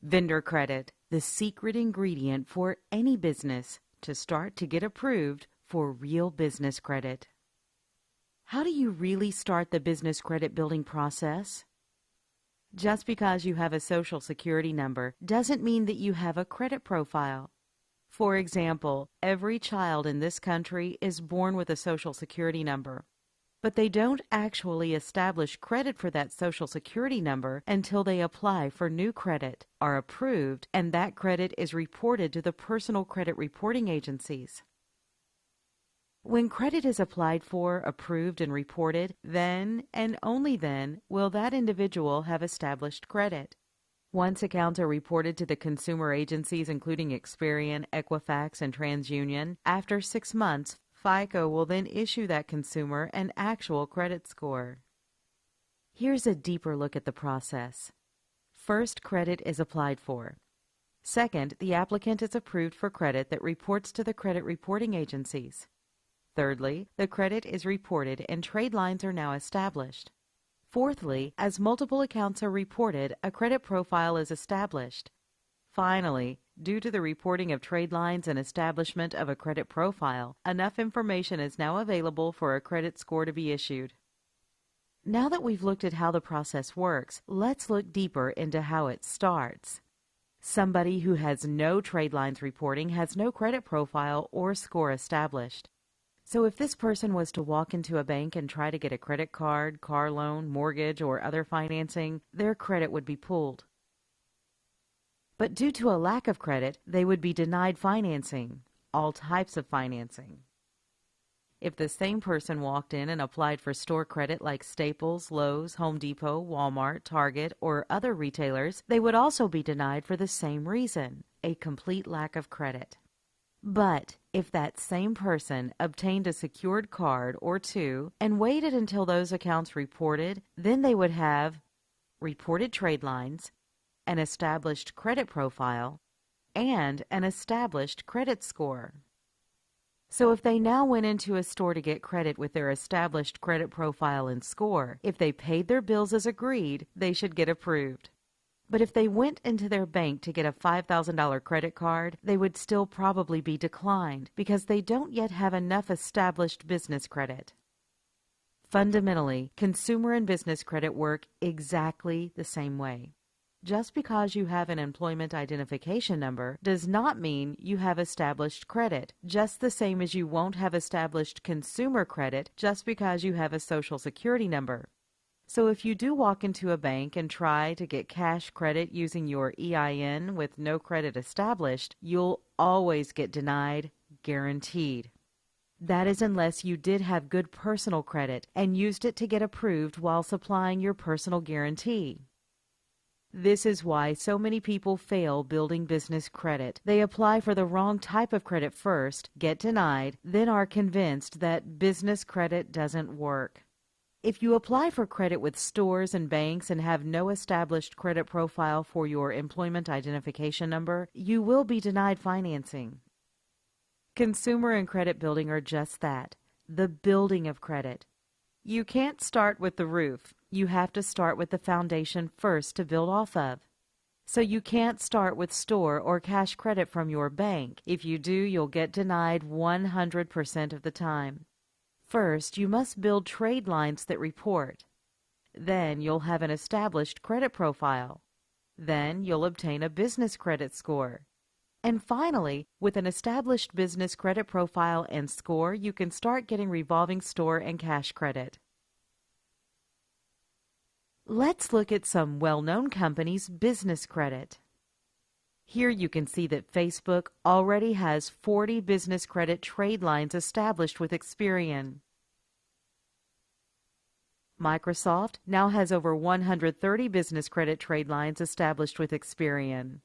Vendor credit, the secret ingredient for any business to start to get approved for real business credit. How do you really start the business credit building process? Just because you have a Social Security number doesn't mean that you have a credit profile. For example, every child in this country is born with a Social Security number, but they don't actually establish credit for that Social Security number until they apply for new credit, are approved, and that credit is reported to the personal credit reporting agencies. When credit is applied for, approved, and reported, then and only then will that individual have established credit. Once accounts are reported to the consumer agencies including Experian, Equifax, and TransUnion, after 6 months, FICO will then issue that consumer an actual credit score. Here's a deeper look at the process. First, credit is applied for. Second, the applicant is approved for credit that reports to the credit reporting agencies. Thirdly, the credit is reported and trade lines are now established. Fourthly, as multiple accounts are reported, a credit profile is established. Finally, due to the reporting of trade lines and establishment of a credit profile, enough information is now available for a credit score to be issued. Now that we've looked at how the process works, let's look deeper into how it starts. Somebody who has no trade lines reporting has no credit profile or score established. So if this person was to walk into a bank and try to get a credit card, car loan, mortgage, or other financing, their credit would be pulled. But due to a lack of credit, they would be denied financing, all types of financing. If the same person walked in and applied for store credit like Staples, Lowe's, Home Depot, Walmart, Target, or other retailers, they would also be denied for the same reason, a complete lack of credit. But if that same person obtained a secured card or two and waited until those accounts reported, then they would have reported trade lines, an established credit profile, and an established credit score. So if they now went into a store to get credit with their established credit profile and score, if they paid their bills as agreed, they should get approved. But if they went into their bank to get a $5,000 credit card, they would still probably be declined because they don't yet have enough established business credit. Fundamentally, consumer and business credit work exactly the same way. Just because you have an employment identification number does not mean you have established credit, just the same as you won't have established consumer credit just because you have a Social Security number. So if you do walk into a bank and try to get cash credit using your EIN with no credit established, you'll always get denied, guaranteed. That is unless you did have good personal credit and used it to get approved while supplying your personal guarantee. This is why so many people fail building business credit. They apply for the wrong type of credit first, get denied, then are convinced that business credit doesn't work. If you apply for credit with stores and banks and have no established credit profile for your employment identification number, you will be denied financing. Consumer and credit building are just that, the building of credit. You can't start with the roof. You have to start with the foundation first to build off of. So you can't start with store or cash credit from your bank. If you do, you'll get denied 100% of the time. First, you must build trade lines that report. Then you'll have an established credit profile. Then you'll obtain a business credit score. And finally, with an established business credit profile and score, you can start getting revolving store and cash credit. Let's look at some well-known companies' business credit. Here you can see that Facebook already has 40 business credit trade lines established with Experian. Microsoft now has over 130 business credit trade lines established with Experian.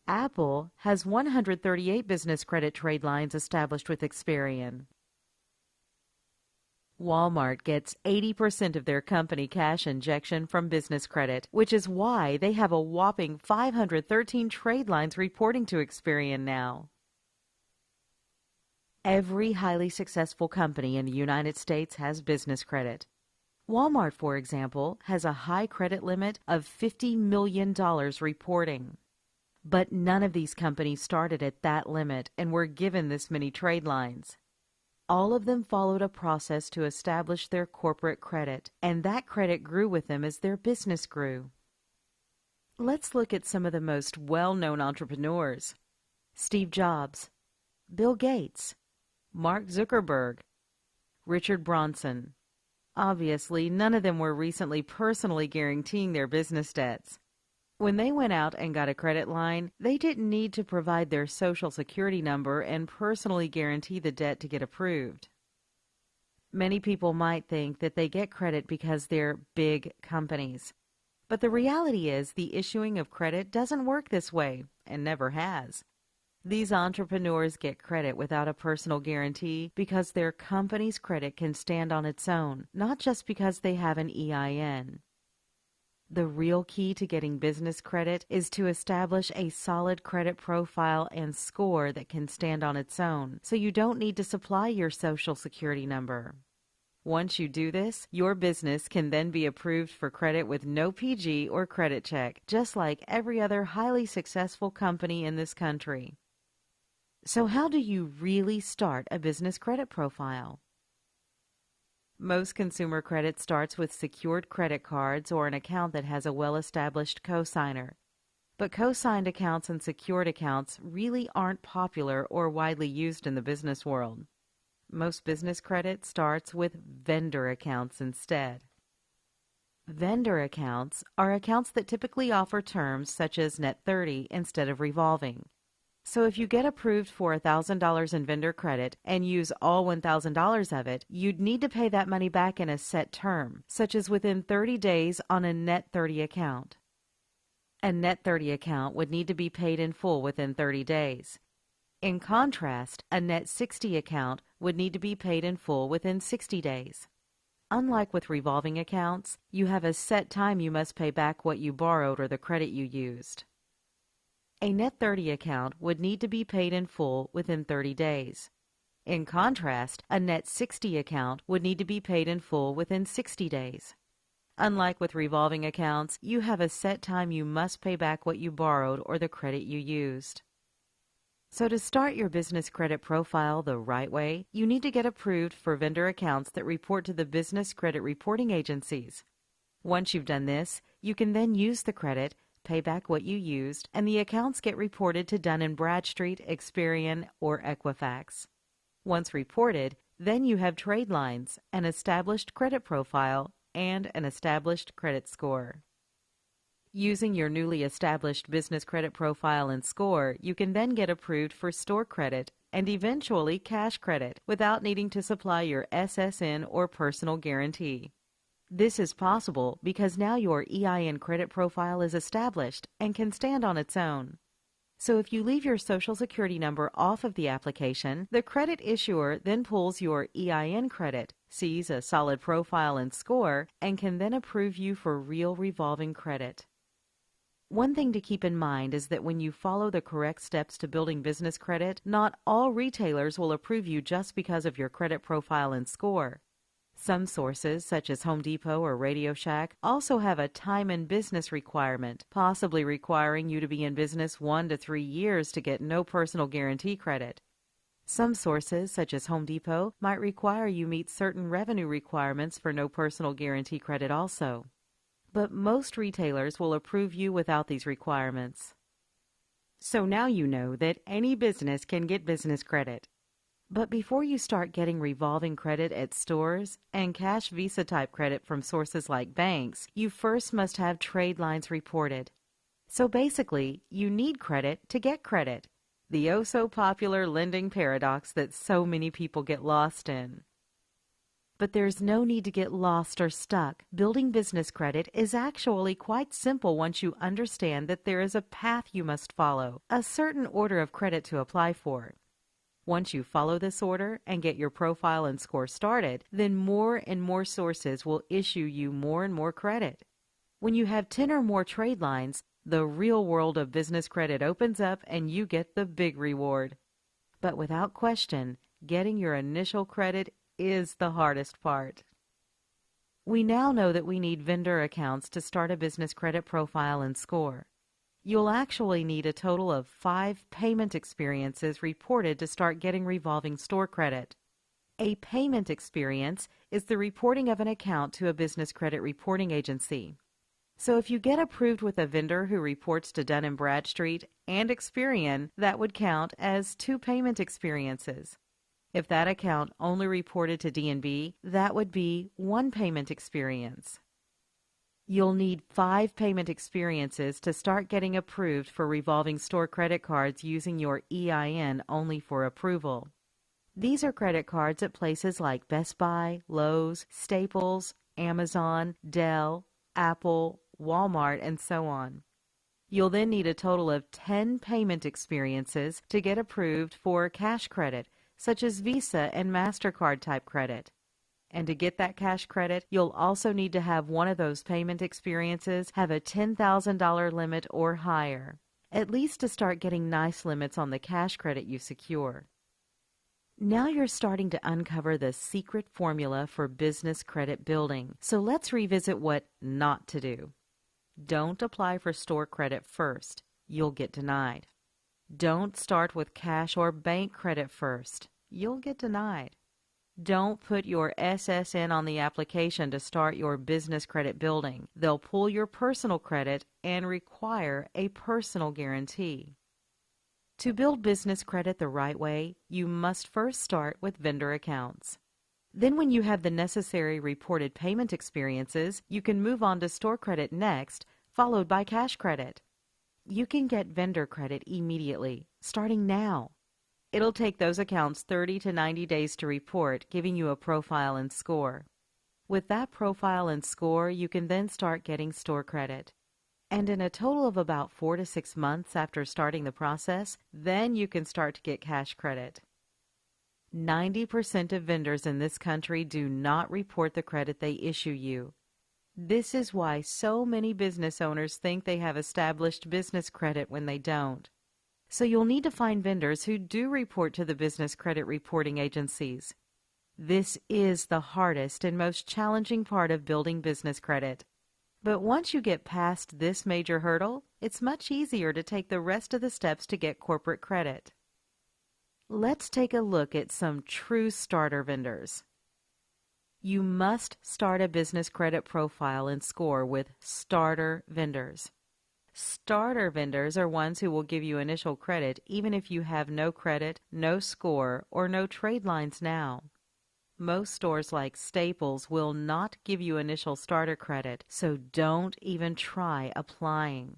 Apple has 138 business credit trade lines established with Experian. Walmart gets 80% of their company cash injection from business credit, which is why they have a whopping 513 trade lines reporting to Experian now. Every highly successful company in the United States has business credit. Walmart, for example, has a high credit limit of $50 million reporting. But none of these companies started at that limit and were given this many trade lines. All of them followed a process to establish their corporate credit, and that credit grew with them as their business grew. Let's look at some of the most well-known entrepreneurs: Steve Jobs, Bill Gates, Mark Zuckerberg, Richard Branson. Obviously, none of them were recently personally guaranteeing their business debts. When they went out and got a credit line, they didn't need to provide their Social Security number and personally guarantee the debt to get approved. Many people might think that they get credit because they're big companies. But the reality is the issuing of credit doesn't work this way, and never has. These entrepreneurs get credit without a personal guarantee because their company's credit can stand on its own, not just because they have an EIN. The real key to getting business credit is to establish a solid credit profile and score that can stand on its own, so you don't need to supply your Social Security number. Once you do this, your business can then be approved for credit with no PG or credit check, just like every other highly successful company in this country. So how do you really start a business credit profile? Most consumer credit starts with secured credit cards or an account that has a well-established cosigner. But co-signed accounts and secured accounts really aren't popular or widely used in the business world. Most business credit starts with vendor accounts instead. Vendor accounts are accounts that typically offer terms such as net 30 instead of revolving. So if you get approved for $1,000 in vendor credit and use all $1,000 of it, you'd need to pay that money back in a set term, such as within 30 days on a net 30 account. A net 30 account would need to be paid in full within 30 days. In contrast, a net 60 account would need to be paid in full within 60 days. Unlike with revolving accounts, you have a set time you must pay back what you borrowed or the credit you used. A net 30 account would need to be paid in full within 30 days. In contrast, a net 60 account would need to be paid in full within 60 days. Unlike with revolving accounts, you have a set time you must pay back what you borrowed or the credit you used. So to start your business credit profile the right way, you need to get approved for vendor accounts that report to the business credit reporting agencies. Once you've done this, you can then use the credit, pay back what you used, and the accounts get reported to Dun & Bradstreet, Experian, or Equifax. Once reported, then you have trade lines, an established credit profile, and an established credit score. Using your newly established business credit profile and score, you can then get approved for store credit and eventually cash credit without needing to supply your SSN or personal guarantee. This is possible because now your EIN credit profile is established and can stand on its own. So if you leave your Social Security number off of the application, the credit issuer then pulls your EIN credit, sees a solid profile and score, and can then approve you for real revolving credit. One thing to keep in mind is that when you follow the correct steps to building business credit, not all retailers will approve you just because of your credit profile and score. Some sources, such as Home Depot or Radio Shack, also have a time in business requirement, possibly requiring you to be in business 1 to 3 years to get no personal guarantee credit. Some sources, such as Home Depot, might require you meet certain revenue requirements for no personal guarantee credit also. But most retailers will approve you without these requirements. So now you know that any business can get business credit. But before you start getting revolving credit at stores and cash Visa type credit from sources like banks, you first must have trade lines reported. So basically, you need credit to get credit, the oh-so-popular lending paradox that so many people get lost in. But there's no need to get lost or stuck. Building business credit is actually quite simple once you understand that there is a path you must follow, a certain order of credit to apply for. Once you follow this order and get your profile and score started, then more and more sources will issue you more and more credit. When you have 10 or more trade lines, the real world of business credit opens up and you get the big reward. But without question, getting your initial credit is the hardest part. We now know that we need vendor accounts to start a business credit profile and score. You'll actually need a total of 5 payment experiences reported to start getting revolving store credit. A payment experience is the reporting of an account to a business credit reporting agency. So if you get approved with a vendor who reports to Dun & Bradstreet and Experian, that would count as 2 payment experiences. If that account only reported to D&B, that would be 1 payment experience. You'll need 5 payment experiences to start getting approved for revolving store credit cards using your EIN only for approval. These are credit cards at places like Best Buy, Lowe's, Staples, Amazon, Dell, Apple, Walmart, and so on. You'll then need a total of 10 payment experiences to get approved for cash credit, such as Visa and MasterCard type credit. And to get that cash credit, you'll also need to have one of those payment experiences have a $10,000 limit or higher, at least to start getting nice limits on the cash credit you secure. Now you're starting to uncover the secret formula for business credit building, so let's revisit what not to do. Don't apply for store credit first. You'll get denied. Don't start with cash or bank credit first. You'll get denied. Don't put your SSN on the application to start your business credit building. They'll pull your personal credit and require a personal guarantee. To build business credit the right way, you must first start with vendor accounts. Then when you have the necessary reported payment experiences, you can move on to store credit next, followed by cash credit. You can get vendor credit immediately, starting now. It'll take those accounts 30 to 90 days to report, giving you a profile and score. With that profile and score, you can then start getting store credit. And in a total of about 4 to 6 months after starting the process, then you can start to get cash credit. 90% of vendors in this country do not report the credit they issue you. This is why so many business owners think they have established business credit when they don't. So you'll need to find vendors who do report to the business credit reporting agencies. This is the hardest and most challenging part of building business credit. But once you get past this major hurdle, it's much easier to take the rest of the steps to get corporate credit. Let's take a look at some true starter vendors. You must start a business credit profile and score with starter vendors. Starter vendors are ones who will give you initial credit even if you have no credit, no score, or no trade lines now. Most stores like Staples will not give you initial starter credit, so don't even try applying.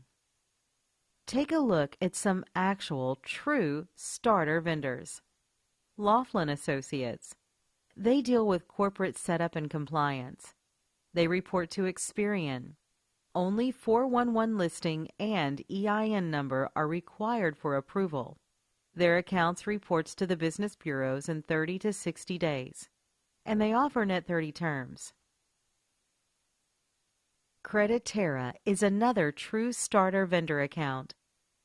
Take a look at some actual, true starter vendors. Laughlin Associates. They deal with corporate setup and compliance. They report to Experian. Only 411 listing and EIN number are required for approval. Their accounts reports to the business bureaus in 30 to 60 days. And they offer net 30 terms. Creditera is another true starter vendor account.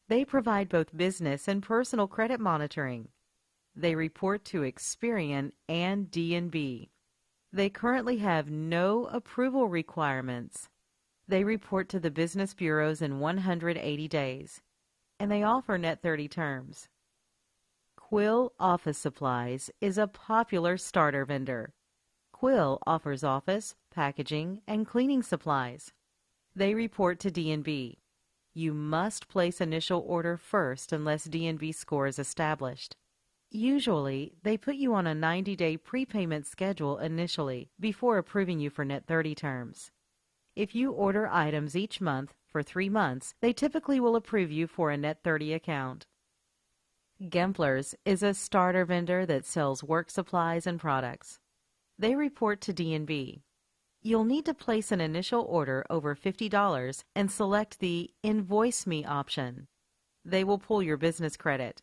They provide both business and personal credit monitoring. They report to Experian and D&B. They currently have no approval requirements. They report to the business bureaus in 180 days. And they offer net 30 terms. Quill Office Supplies is a popular starter vendor. Quill offers office, packaging, and cleaning supplies. They report to D&B. You must place initial order first unless D&B score is established. Usually, they put you on a 90-day prepayment schedule initially before approving you for net 30 terms. If you order items each month for 3 months, they typically will approve you for a net 30 account. Gempler's is a starter vendor that sells work supplies and products. They report to D&B. You'll need to place an initial order over $50 and select the Invoice Me option. They will pull your business credit.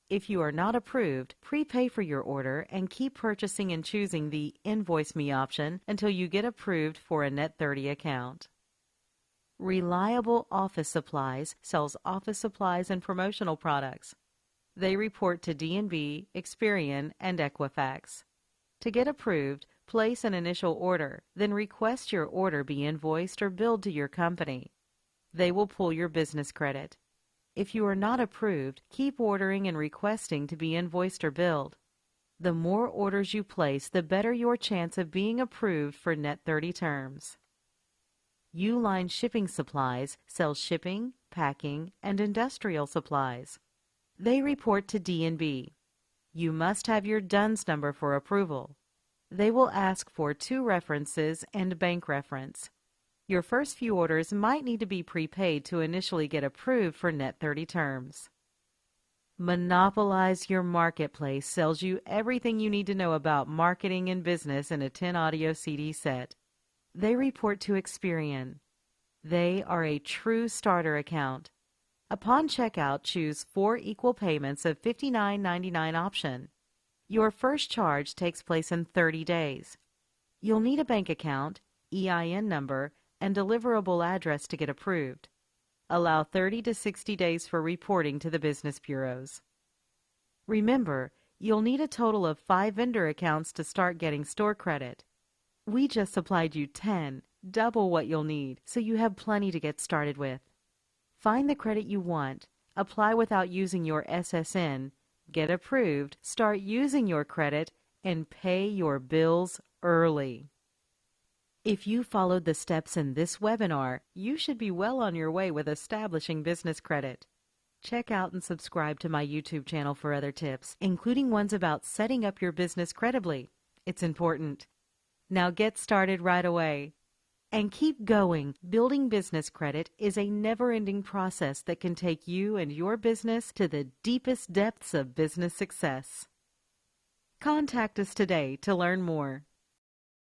If you are not approved, prepay for your order and keep purchasing and choosing the Invoice Me option until you get approved for a net 30 account. Reliable Office Supplies sells office supplies and promotional products. They report to D&B, Experian, and Equifax. To get approved, Place an initial order, then request your order be invoiced or billed to your company. They will pull your business credit. If you are not approved, keep ordering and requesting to be invoiced or billed. The more orders you place, the better your chance of being approved for net 30 terms. Uline Shipping Supplies sells shipping, packing, and industrial supplies. They report to D&B. You must have your DUNS number for approval. They will ask for 2 references and bank reference. Your first few orders might need to be prepaid to initially get approved for net 30 terms. Monopolize Your Marketplace sells you everything you need to know about marketing and business in a 10 audio CD set. They report to Experian. They are a true starter account. Upon checkout, choose 4 equal payments of $59.99 option. Your first charge takes place in 30 days. You'll need a bank account, EIN number, and deliverable address to get approved. Allow 30 to 60 days for reporting to the business bureaus. Remember, you'll need a total of 5 vendor accounts to start getting store credit. We just supplied you 10, double what you'll need, so you have plenty to get started with. Find the credit you want, apply without using your SSN, get approved, start using your credit, and pay your bills early. If you followed the steps in this webinar, you should be well on your way with establishing business credit. Check out and subscribe to my YouTube channel for other tips, including ones about setting up your business credibly. It's important. Now get started right away. And keep going. Building business credit is a never-ending process that can take you and your business to the deepest depths of business success. Contact us today to learn more.